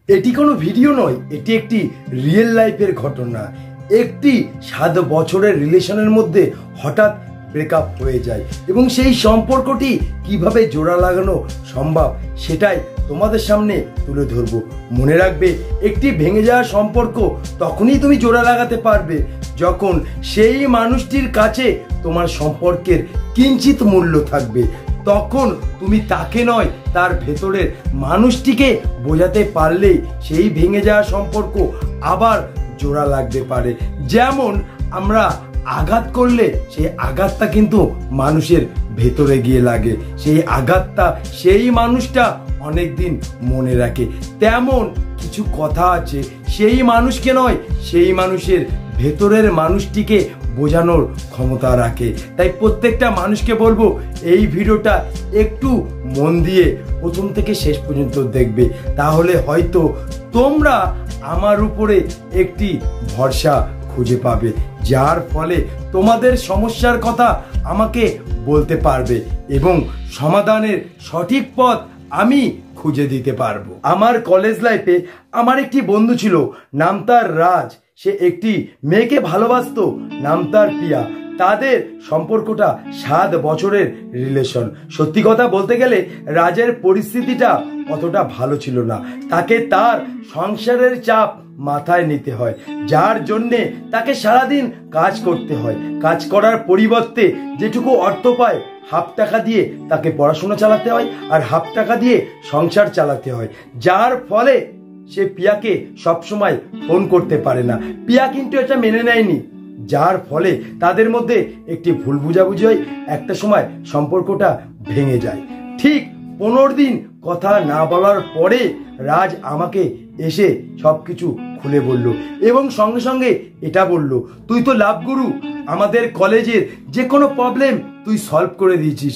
এটি কোনো ভিডিও নয়, এটি একটি রিয়েল লাইফের ঘটনা। একটি 7 বছরের রিলেশনের মধ্যে হঠাৎ ব্রেকআপ হয়ে যায় এবং সেই সম্পর্কটি কিভাবে জোড়া লাগানো সম্ভব সেটাই তোমাদের সামনে তুলে ধরবো। মনে রাখবে, একটি ভেঙে যাওয়া সম্পর্ক তখনই তুমি জোড়া লাগাতে পারবে যখন সেই মানুষটির কাছে তোমার সম্পর্কের কিঞ্চিত মূল্য থাকবে। তখন তুমি তাকে নয়, তার ভেতরের মানুষটিকে বোঝাতে পারলেই সেই ভেঙে যাওয়া সম্পর্ক আবার জোড়া লাগতে পারে। যেমন আমরা আঘাত করলে সেই আঘাতটা কিন্তু মানুষের ভেতরে গিয়ে লাগে, সেই আঘাতটা সেই মানুষটা অনেকদিন মনে রাখে। তেমন কিছু কথা আছে, সেই মানুষকে নয়, সেই মানুষের ভেতরের মানুষটিকে বোঝানোর ক্ষমতা রাখে। তাই প্রত্যেকটা মানুষকে বলবো, এই ভিডিওটা একটু মন দিয়ে প্রথম থেকে শেষ পর্যন্ত দেখবে, তাহলে হয়তো তোমরা আমার উপরে একটি ভরসা খুঁজে পাবে, যার ফলে তোমাদের সমস্যার কথা আমাকে বলতে পারবে এবং সমাধানের সঠিক পথ আমি খুঁজে দিতে পারবো। আমার কলেজ লাইফে আমার একটি বন্ধু ছিল, নাম তার রাজ। সে একটি মেয়েকে ভালোবাসতো, নাম তার পিয়া। তাদের সম্পর্কটা 7 বছরের রিলেশন। সত্যি কথা বলতে গেলে রাজের পরিস্থিতিটা অতটা ভালো ছিল না, তাকে তার সংসারের চাপ মাথায় নিতে হয়, যার জন্যে তাকে সারাদিন কাজ করতে হয়। কাজ করার পরিবর্তে যেটুকু অর্থ পায়, হাফ টাকা দিয়ে তাকে পড়াশোনা চালাতে হয় আর হাফ টাকা দিয়ে সংসার চালাতে হয়, যার ফলে সে পিয়াকে সবসময় ফোন করতে পারে না। পিয়া কিন্তু এটা মেনে নেয়নি, যার ফলে তাদের মধ্যে একটি ভুল বুঝাবুঝি হয়। একটা সময় সম্পর্কটা ভেঙে যায়। ঠিক 15 দিন কথা না বলার পরে রাজ আমাকে এসে সবকিছু খুলে বলল এবং সঙ্গে সঙ্গে এটা বলল, তুই তো লাভ গুরু, আমাদের কলেজের যে কোনো প্রবলেম তুই সলভ করে দিয়েছিস,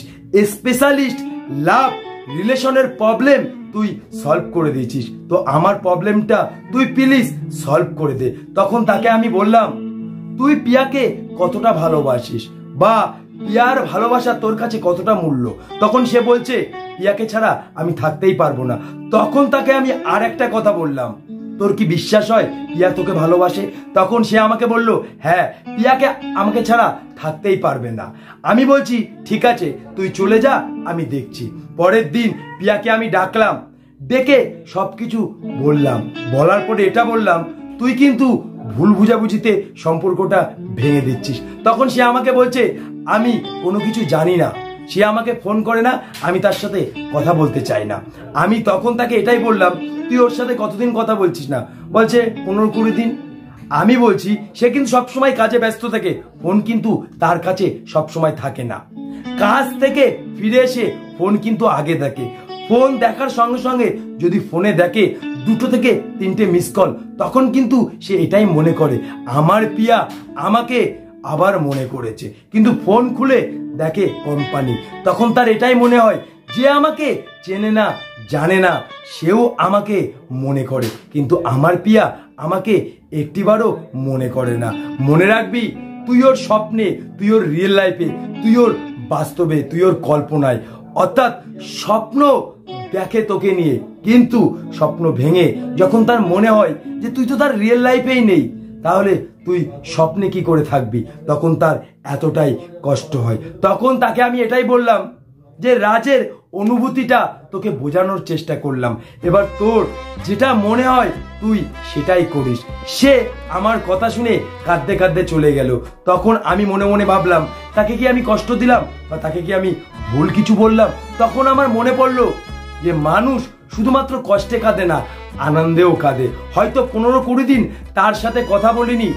স্পেশালিস্ট লাভ রিলেশনের প্রবলেম তুই সলভ করে দিয়েছিস, তো আমার প্রবলেমটা তুই প্লিজ সলভ করে দে। তখন তাকে আমি বললাম, তুই পিয়াকে কতটা ভালোবাসিস বা পিয়ার ভালোবাসা তোর কাছে কতটা মূল্য? তখন সে বলছে, পিয়াকে ছাড়া আমি থাকতেই পারবো না। তখন তাকে আমি আর একটা কথা বললাম, তোর কি বিশ্বাস হয় পিয়া তোকে ভালোবাসে? তখন সে আমাকে বলল, হ্যাঁ, পিয়াকে আমাকে ছাড়া থাকতেই পারবে না। আমি বলছি, ঠিক আছে, তুই চলে যা, আমি দেখছি। পরের দিন পিয়াকে আমি ডাকলাম, ডেকে সবকিছু বললাম। বলার পরে এটা বললাম, তুই কিন্তু ভুল বুঝাবুঝিতে সম্পর্কটা ভেঙে দিচ্ছিস। তখন সে আমাকে বলছে, আমি কোনো কিছু জানি না, সে আমাকে ফোন করে না, আমি তার সাথে কথা বলতে চাই না। আমি তখন তাকে এটাই বললাম, তুই ওর সাথে কতদিন কথা বলছিস না? বলছে 15-20 দিন। আমি বলছি, সে কিন্তু সবসময় কাজে ব্যস্ত থাকে, ফোন কিন্তু তার কাছে সবসময় থাকে না। কাজ থেকে ফিরে এসে ফোন কিন্তু আগে দেখে। ফোন দেখার সঙ্গে সঙ্গে যদি ফোনে দেখে 2 থেকে 3টে মিস কল, তখন কিন্তু সে এটাই মনে করে আমার পিয়া আমাকে আবার মনে করেছে। কিন্তু ফোন খুলে দেখে কোম্পানি, তখন তার এটাই মনে হয় যে আমাকে চেনে না, জানে না, সেও আমাকে মনে করে, কিন্তু আমার পিয়া আমাকে একটিবারও মনে করে না। মনে রাখবি, তুই ওর স্বপ্নে, তুই ওর রিয়েল লাইফে, তুই ওর বাস্তবে, তুই ওর কল্পনায়, অর্থাৎ স্বপ্ন দেখে তোকে নিয়ে, কিন্তু স্বপ্ন ভেঙে যখন তার মনে হয় যে তুই তো তার রিয়েল লাইফেই নেই, তাহলে তুই স্বপ্নে কি করে থাকবি? তখন তার এতটাই কষ্ট হয়। তখন তাকে আমি এটাই বললাম যে রাজের অনুভূতিটা তোকে বোঝানোর চেষ্টা করলাম, এবার তোর যেটা মনে হয় তুই সেটাই করিস। সে আমার কথা শুনে কাঁদতে কাঁদতে চলে গেল। তখন আমি মনে মনে ভাবলাম, তাকে কি আমি কষ্ট দিলাম বা তাকে কি আমি ভুল কিছু বললাম? তখন আমার মনে পড়লো যে মানুষ শুধুমাত্র কষ্টে কাঁদে না, আনন্দেও কাঁদে। হয়তো 15-20 দিন তার সাথে কথা বলিনি,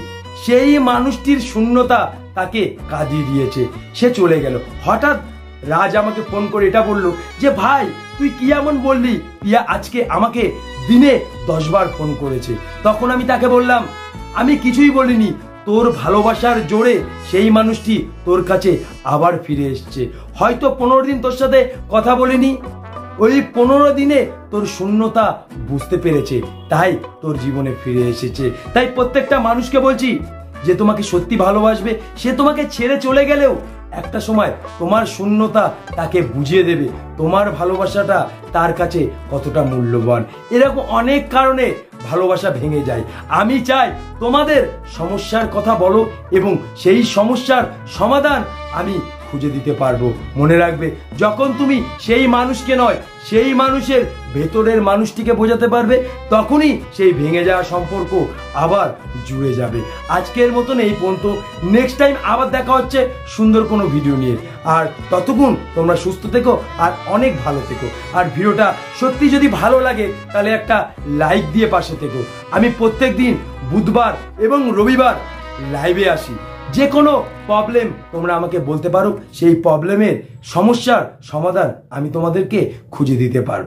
সেই মানুষটির শূন্যতা তাকে কাঁদিয়ে দিয়েছে, সে চলে গেল। হঠাৎ রাজ আমাকে ফোন করে এটা বলল যে, ভাই তুই কি এমন বললি? পিয়া আজকে আমাকে দিনে 10 বার ফোন করেছে। তখন আমি তাকে বললাম, আমি কিছুই বলিনি, তোর ভালোবাসার জোরে সেই মানুষটি তোর কাছে আবার ফিরে এসছে। হয়তো 15 দিন তোর সাথে কথা বলিনি, ওই 15 দিনে তোর শূন্যতা বুঝতে পেরেছে, তাই তোর জীবনে ফিরে এসেছে। তাই প্রত্যেকটা মানুষকে বলছি, যে তোমাকে সত্যি ভালোবাসবে, সে তোমাকে ছেড়ে চলে গেলেও একটা সময় তোমার শূন্যতা তাকে বুঝিয়ে দেবে তোমার ভালোবাসাটা তার কাছে কতটা মূল্যবান। এরকম অনেক কারণে ভালোবাসা ভেঙে যায়। আমি চাই তোমাদের সমস্যার কথা বলো এবং সেই সমস্যার সমাধান আমি খুঁজে দিতে পারবো। মনে রাখবে, যখন তুমি সেই মানুষকে নয়, সেই মানুষের ভেতরের মানুষটিকে বোঝাতে পারবে, তখনই সেই ভেঙে যাওয়া সম্পর্ক আবার জুড়ে যাবে। আজকের মতন এই পর্যন্ত। নেক্সট টাইম আবার দেখা হচ্ছে সুন্দর কোনো ভিডিও নিয়ে। আর ততক্ষণ তোমরা সুস্থ থেকো আর অনেক ভালো থেকো। আর ভিডিওটা সত্যি যদি ভালো লাগে তাহলে একটা লাইক দিয়ে পাশে থেকো। আমি প্রত্যেক দিন বুধবার এবং রবিবার লাইভে আসি। যে কোনো প্রবলেম তোমরা আমাকে বলতে পারো, সেই প্রবলেমের সমস্যার সমাধান আমি তোমাদেরকে খুঁজে দিতে পারবো।